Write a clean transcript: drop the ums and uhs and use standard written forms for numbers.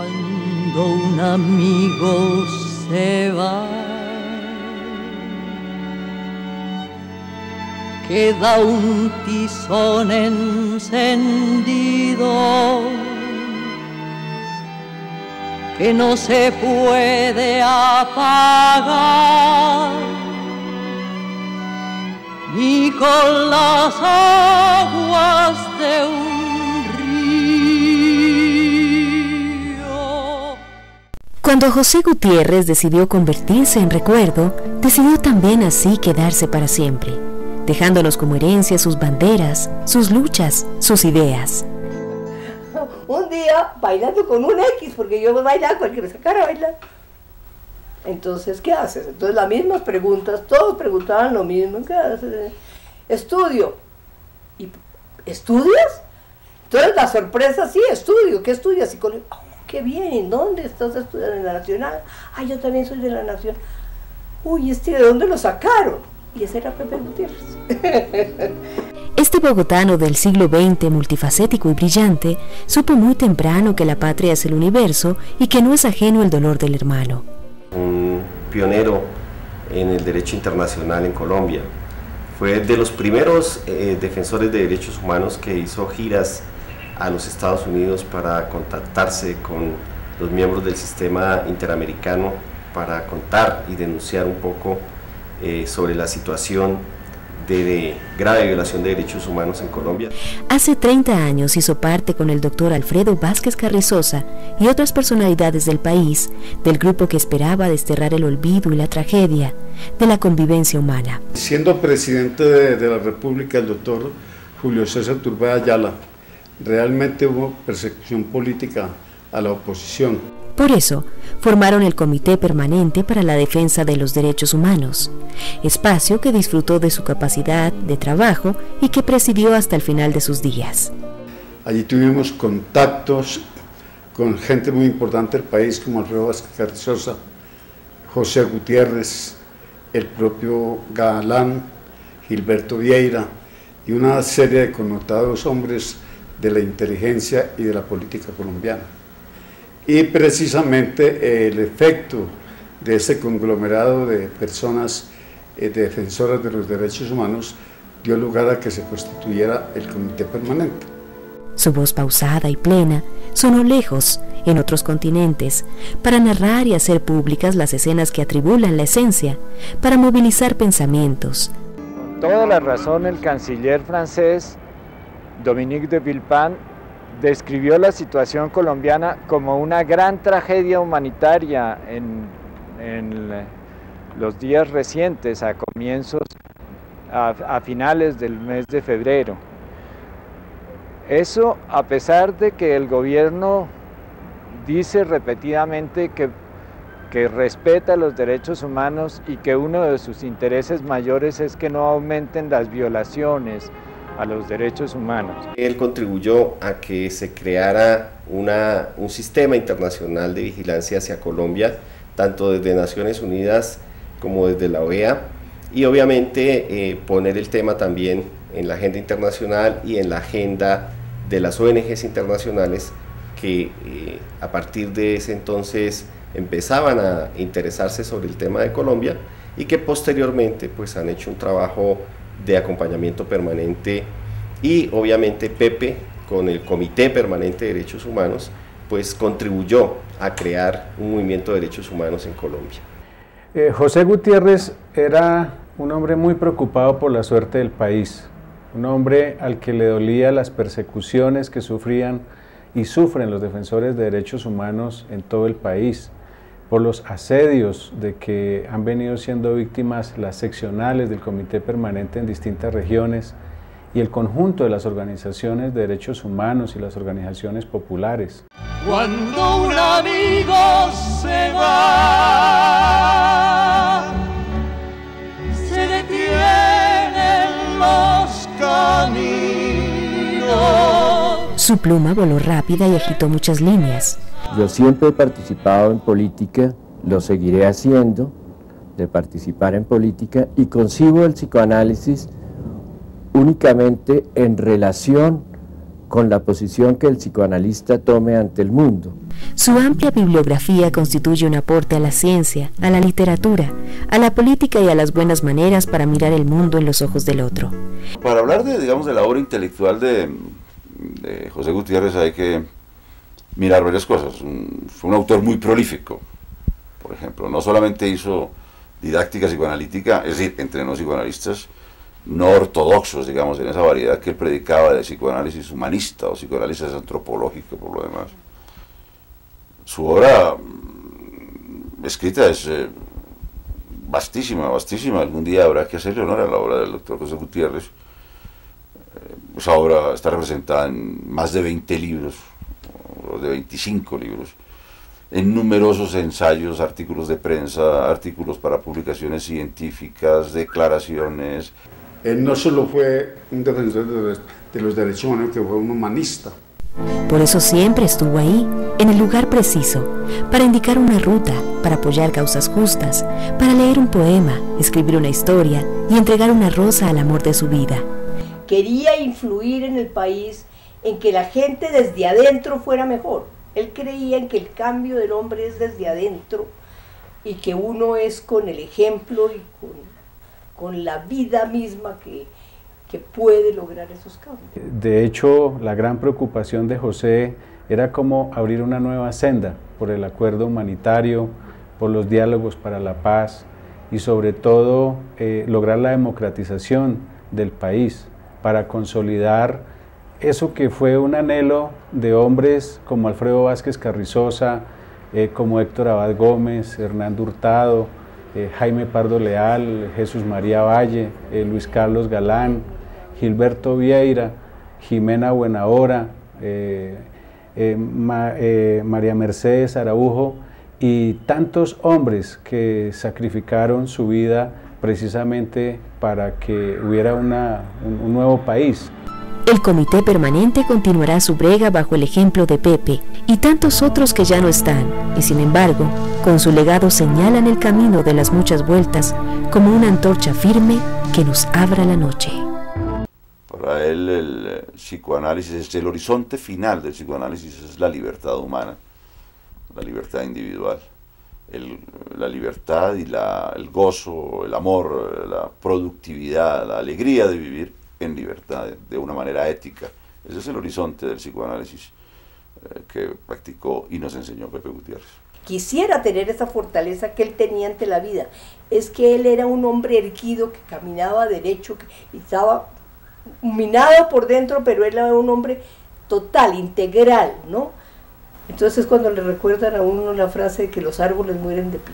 Cuando un amigo se va, queda un tizón encendido que no se puede apagar ni con las aguas de un río. Cuando José Gutiérrez decidió convertirse en recuerdo, decidió también así quedarse para siempre, dejándonos como herencia sus banderas, sus luchas, sus ideas. Un día bailando con un X, porque yo bailaba con el que me sacara a bailar. Entonces, ¿qué haces? Entonces las mismas preguntas, todos preguntaban lo mismo. ¿Qué haces? Estudio. ¿Y estudias? Entonces la sorpresa, sí, estudio. ¿Qué estudias? Psicología. Oh, qué bien, ¿en dónde estás estudiando? ¿En la Nacional? Ah, yo también soy de la Nacional. Uy, ¿de dónde lo sacaron? Y ese era Pepe Gutiérrez. Este bogotano del siglo XX, multifacético y brillante, supo muy temprano que la patria es el universo y que no es ajeno el dolor del hermano. Un pionero en el derecho internacional en Colombia. Fue de los primeros defensores de derechos humanos que hizo giras a los Estados Unidos para contactarse con los miembros del sistema interamericano para contar y denunciar un poco sobre la situación de grave violación de derechos humanos en Colombia. Hace 30 años hizo parte con el doctor Alfredo Vázquez Carrizosa y otras personalidades del país del grupo que esperaba desterrar el olvido y la tragedia de la convivencia humana. Siendo presidente de la República el doctor Julio César Turbay Ayala, realmente hubo persecución política a la oposición. Por eso, formaron el Comité Permanente para la Defensa de los Derechos Humanos, espacio que disfrutó de su capacidad de trabajo y que presidió hasta el final de sus días. Allí tuvimos contactos con gente muy importante del país, como Alfredo Vázquez Carrizosa, José Gutiérrez, el propio Galán, Gilberto Vieira, y una serie de connotados hombres de la inteligencia y de la política colombiana. Y precisamente el efecto de ese conglomerado de personas defensoras de los derechos humanos dio lugar a que se constituyera el Comité Permanente. Su voz pausada y plena sonó lejos, en otros continentes, para narrar y hacer públicas las escenas que atribulan la esencia, para movilizar pensamientos. Con toda la razón, el canciller francés Dominique de Villepin describió la situación colombiana como una gran tragedia humanitaria en los días recientes, a finales del mes de febrero. Eso a pesar de que el gobierno dice repetidamente que respeta los derechos humanos y que uno de sus intereses mayores es que no aumenten las violaciones a los derechos humanos. Él contribuyó a que se creara un sistema internacional de vigilancia hacia Colombia, tanto desde Naciones Unidas como desde la OEA, y obviamente poner el tema también en la agenda internacional y en la agenda de las ONGs internacionales que a partir de ese entonces empezaban a interesarse sobre el tema de Colombia y que posteriormente pues han hecho un trabajo de acompañamiento permanente, y obviamente Pepe con el Comité Permanente de Derechos Humanos pues contribuyó a crear un movimiento de derechos humanos en Colombia. José Gutiérrez era un hombre muy preocupado por la suerte del país, un hombre al que le dolía las persecuciones que sufrían y sufren los defensores de derechos humanos en todo el país, por los asedios de que han venido siendo víctimas las seccionales del Comité Permanente en distintas regiones y el conjunto de las organizaciones de derechos humanos y las organizaciones populares. Cuando un amigo se va, se detienen los caminos. Su pluma voló rápida y agitó muchas líneas. Yo siempre he participado en política, lo seguiré haciendo, de participar en política, y concibo el psicoanálisis únicamente en relación con la posición que el psicoanalista tome ante el mundo. Su amplia bibliografía constituye un aporte a la ciencia, a la literatura, a la política y a las buenas maneras para mirar el mundo en los ojos del otro. Para hablar de, digamos, de la obra intelectual de José Gutiérrez hay que mirar varias cosas. Fue un autor muy prolífico, por ejemplo, no solamente hizo didáctica psicoanalítica, es decir, entrenó psicoanalistas no ortodoxos, digamos, en esa variedad que él predicaba de psicoanálisis humanista o psicoanálisis antropológico, por lo demás. Su obra escrita es vastísima, vastísima. Algún día habrá que hacerle honor a la obra del doctor José Gutiérrez. Esa obra está representada en más de 20 libros, o de 25 libros, en numerosos ensayos, artículos de prensa, artículos para publicaciones científicas, declaraciones. Él no solo fue un defensor de los derechos humanos, que fue un humanista. Por eso siempre estuvo ahí, en el lugar preciso, para indicar una ruta, para apoyar causas justas, para leer un poema, escribir una historia y entregar una rosa al amor de su vida. Quería influir en el país, en que la gente desde adentro fuera mejor. Él creía en que el cambio del hombre es desde adentro y que uno es con el ejemplo y con la vida misma que puede lograr esos cambios. De hecho, la gran preocupación de José era cómo abrir una nueva senda por el acuerdo humanitario, por los diálogos para la paz y sobre todo lograr la democratización del país para consolidar eso que fue un anhelo de hombres como Alfredo Vázquez Carrizosa, como Héctor Abad Gómez, Hernando Hurtado, Jaime Pardo Leal, Jesús María Valle, Luis Carlos Galán, Gilberto Vieira, Jimena Buenahora, María Mercedes Araujo y tantos hombres que sacrificaron su vida precisamente para que hubiera un nuevo país. El comité permanente continuará su brega bajo el ejemplo de Pepe y tantos otros que ya no están, y sin embargo, con su legado señalan el camino de las muchas vueltas como una antorcha firme que nos abra la noche. Para él el psicoanálisis, el horizonte final del psicoanálisis es la libertad humana, la libertad individual, la libertad y el gozo, el amor, la productividad, la alegría de vivir en libertad, de una manera ética. Ese es el horizonte del psicoanálisis que practicó y nos enseñó Pepe Gutiérrez. Quisiera tener esa fortaleza que él tenía ante la vida. Es que él era un hombre erguido, que caminaba derecho, y estaba minado por dentro, pero él era un hombre total, integral, ¿no? Entonces cuando le recuerdan a uno la frase de que los árboles mueren de pie.